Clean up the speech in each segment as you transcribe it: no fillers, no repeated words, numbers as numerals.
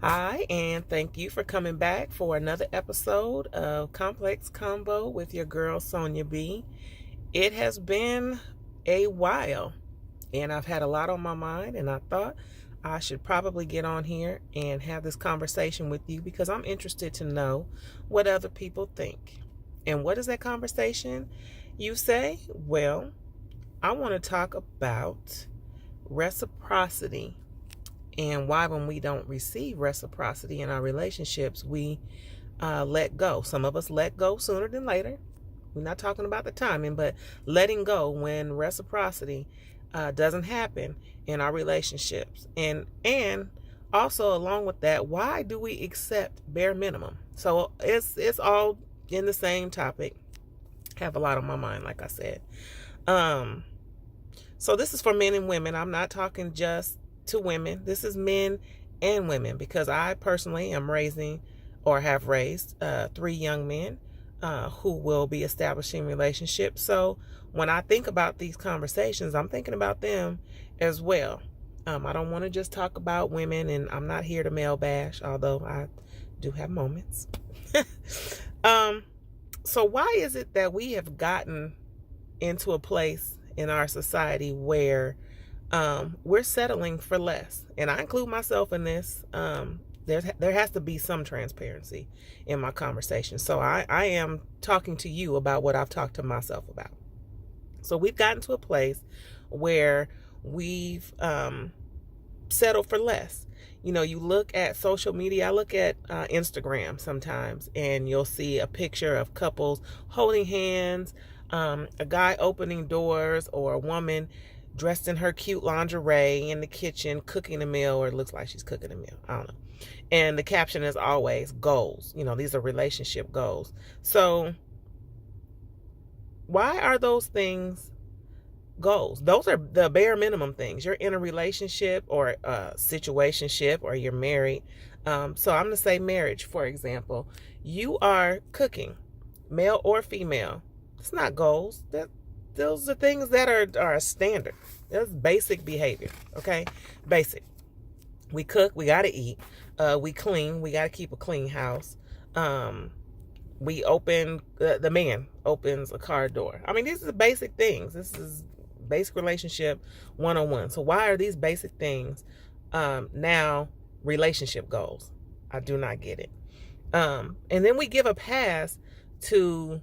Hi, and thank you for coming back for another episode of Complex Combo with your girl, Sonia B. It has been a while, and I've had a lot on my mind, and I thought I should probably get on here and have this conversation with you because I'm interested to know what other people think. And what is that conversation, you say? Well, I want to talk about reciprocity and why when we don't receive reciprocity in our relationships, we let go. Some of us let go sooner than later. We're not talking about the timing, but letting go when reciprocity doesn't happen in our relationships. And also along with that, why do we accept bare minimum? So it's all in the same topic. Have a lot on my mind, like I said. So this is for men and women. I'm not talking just to women. This is men and women because I personally am raising or have raised 3 young men who will be establishing relationships. So when I think about these conversations, I'm thinking about them as well. I don't want to just talk about women, and I'm not here to male bash, although I do have moments. So why is it that we have gotten into a place in our society where we're settling for less? And I include myself in this. There has to be some transparency in my conversation. So I am talking to you about what I've talked to myself about. So we've gotten to a place where we've settled for less. You know, you look at social media. I look at Instagram sometimes, and you'll see a picture of couples holding hands, a guy opening doors, or a woman dressed in her cute lingerie in the kitchen cooking a meal, or it looks like she's cooking a meal. I don't know. And the caption is always goals. You know, these are relationship goals. So why are those things goals? Those are the bare minimum things. You're in a relationship or a situationship, or you're married. So I'm going to say marriage, for example. You are cooking, male or female. It's not goals. Those are things that are standard. That's basic behavior. Okay, basic. We cook. We got to eat. We clean. We got to keep a clean house. We open. The man opens a car door. I mean, these are the basic things. This is basic relationship 101. So why are these basic things now relationship goals? I do not get it. And then we give a pass to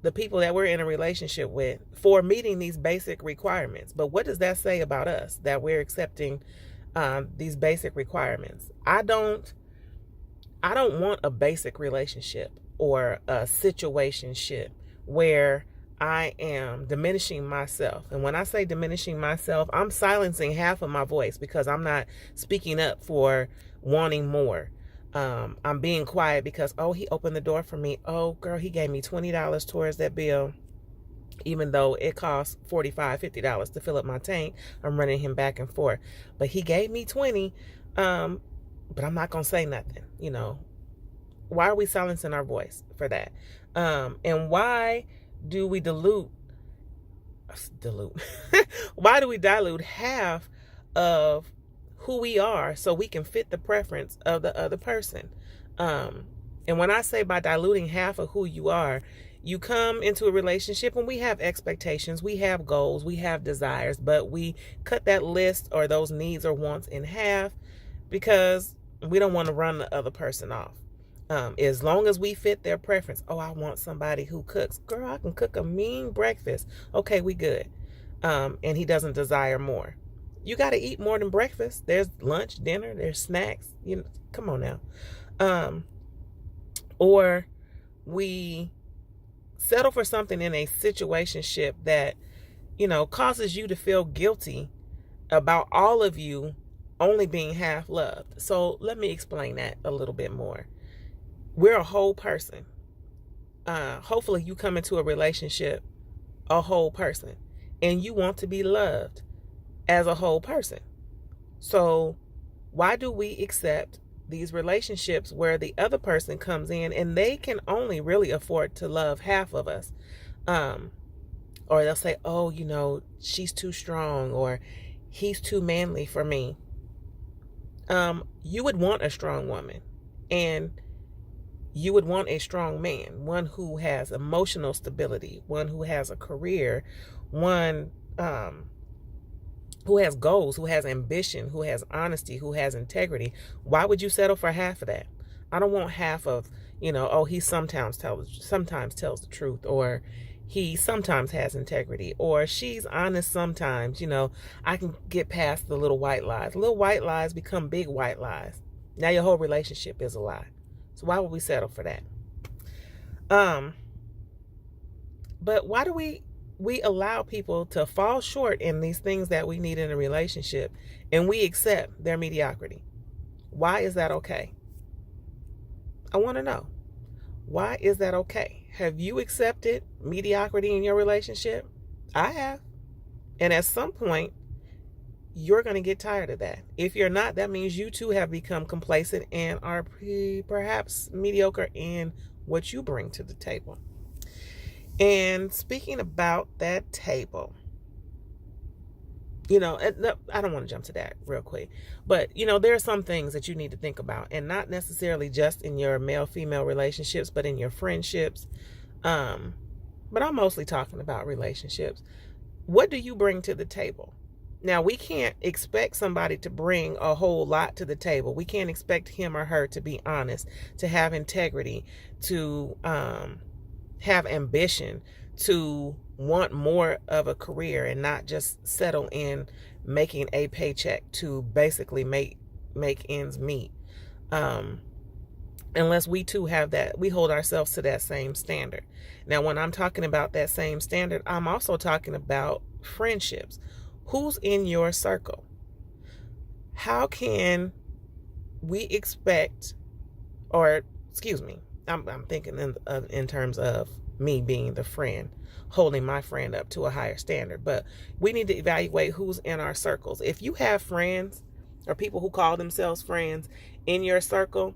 the people that we're in a relationship with for meeting these basic requirements. But what does that say about us, that we're accepting these basic requirements? I don't want a basic relationship or a situationship where I am diminishing myself. And when I say diminishing myself, I'm silencing half of my voice because I'm not speaking up for wanting more. I'm being quiet because, oh, he opened the door for me. Oh, girl, he gave me $20 towards that bill, even though it costs $45, $50 to fill up my tank. I'm running him back and forth. But he gave me 20, but I'm not going to say nothing. You know, why are we silencing our voice for that? And why do we dilute? Why do we dilute half of who we are so we can fit the preference of the other person? And when I say by diluting half of who you are, you come into a relationship and we have expectations, we have goals, we have desires, but we cut that list or those needs or wants in half because we don't want to run the other person off. As long as we fit their preference. Oh, I want somebody who cooks. Girl, I can cook a mean breakfast. Okay, we good. And he doesn't desire more. You got to eat more than breakfast. There's lunch, dinner, there's snacks. You know, come on now. Or we settle for something in a situationship that, you know, causes you to feel guilty about all of you only being half loved. So let me explain that a little bit more. We're a whole person. Hopefully you come into a relationship a whole person and you want to be loved as a whole person. So why do we accept these relationships where the other person comes in and they can only really afford to love half of us? Or they'll say, oh, you know, she's too strong or he's too manly for me. You would want a strong woman, and you would want a strong man, one who has emotional stability, one who has a career, one who has goals, who has ambition, who has honesty, who has integrity. Why would you settle for half of that? I don't want half of, oh, he sometimes tells the truth, or he sometimes has integrity, or she's honest sometimes. I can get past the little white lies. Little white lies become big white lies. Now your whole relationship is a lie. So why would we settle for that? But why do we allow people to fall short in these things that we need in a relationship, and we accept their mediocrity? Why is that okay? I want to know. Why is that okay? Have you accepted mediocrity in your relationship? I have. And at some point, you're going to get tired of that. If you're not, that means you too have become complacent and are perhaps mediocre in what you bring to the table. And speaking about that table, I don't want to jump to that real quick, but there are some things that you need to think about, and not necessarily just in your male-female relationships, but in your friendships. But I'm mostly talking about relationships. What do you bring to the table? Now, we can't expect somebody to bring a whole lot to the table. We can't expect him or her to be honest, to have integrity, to have ambition, to want more of a career and not just settle in making a paycheck to basically make ends meet. Unless we too have that, we hold ourselves to that same standard. Now, when I'm talking about that same standard, I'm also talking about friendships. Who's in your circle? How can we expect, or excuse me, I'm thinking in terms of me being the friend, holding my friend up to a higher standard. But we need to evaluate who's in our circles. If you have friends or people who call themselves friends in your circle,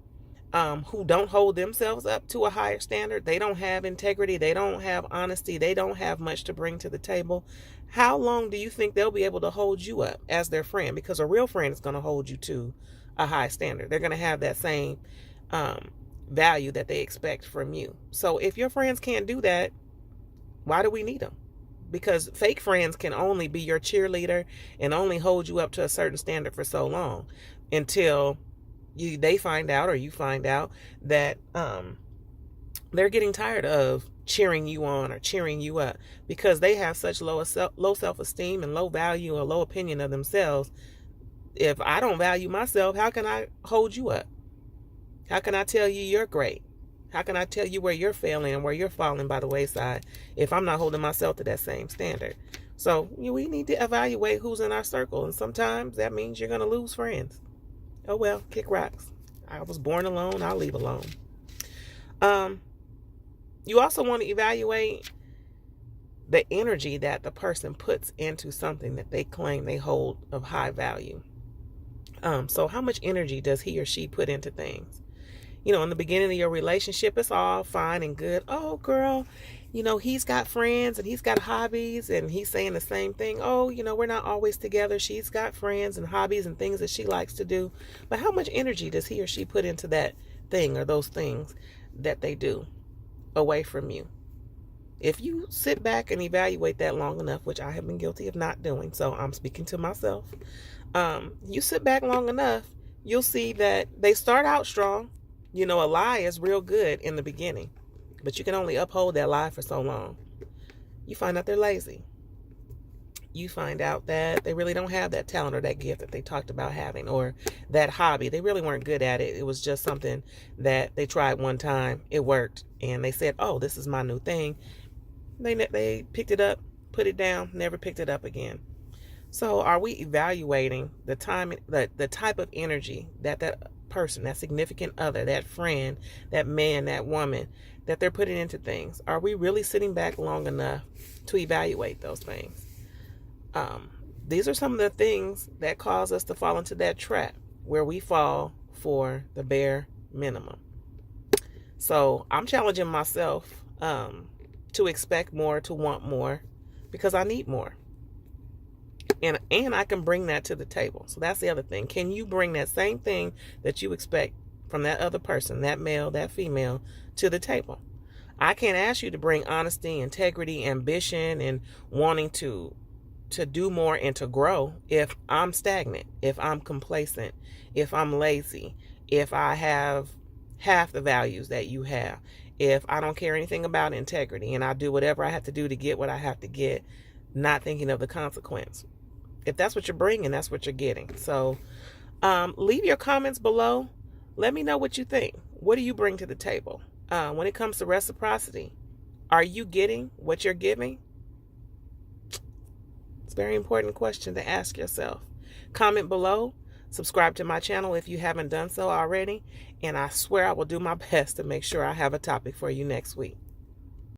who don't hold themselves up to a higher standard, they don't have integrity, they don't have honesty, they don't have much to bring to the table, how long do you think they'll be able to hold you up as their friend? Because a real friend is going to hold you to a high standard. They're going to have that same value that they expect from you. So if your friends can't do that, why do we need them? Because fake friends can only be your cheerleader and only hold you up to a certain standard for so long, until they find out, or you find out, that they're getting tired of cheering you on or cheering you up, because they have such low self-esteem and low value or low opinion of themselves. If I don't value myself, how can I hold you up? How can I tell you you're great? How can I tell you where you're failing and where you're falling by the wayside if I'm not holding myself to that same standard? So we need to evaluate who's in our circle, and sometimes that means you're going to lose friends. Oh well, kick rocks. I was born alone, I'll leave alone. You also want to evaluate the energy that the person puts into something that they claim they hold of high value. So how much energy does he or she put into things? In the beginning of your relationship, it's all fine and good. Oh, girl, he's got friends and he's got hobbies, and he's saying the same thing. Oh, we're not always together. She's got friends and hobbies and things that she likes to do. But how much energy does he or she put into that thing or those things that they do away from you? If you sit back and evaluate that long enough, which I have been guilty of not doing, so I'm speaking to myself. You sit back long enough, you'll see that they start out strong. A lie is real good in the beginning, but you can only uphold that lie for so long. You find out they're lazy. You find out that they really don't have that talent or that gift that they talked about having, or that hobby. They really weren't good at it. It was just something that they tried one time. It worked, and they said, oh, this is my new thing. They picked it up, put it down, never picked it up again. So are we evaluating the type of energy that person, that significant other, that friend, that man, that woman, that they're putting into things? Are we really sitting back long enough to evaluate those things? These are some of the things that cause us to fall into that trap where we fall for the bare minimum. So I'm challenging myself to expect more, to want more, because I need more. and I can bring that to the table. So that's the other thing. Can you bring that same thing that you expect from that other person, that male, that female, to the table? I can't ask you to bring honesty, integrity, ambition, and wanting to do more and to grow if I'm stagnant, if I'm complacent, if I'm lazy, if I have half the values that you have, if I don't care anything about integrity and I do whatever I have to do to get what I have to get, not thinking of the consequence. If that's what you're bringing, that's what you're getting. So leave your comments below. Let me know what you think. What do you bring to the table? When it comes to reciprocity, are you getting what you're giving? It's a very important question to ask yourself. Comment below. Subscribe to my channel if you haven't done so already. And I swear I will do my best to make sure I have a topic for you next week.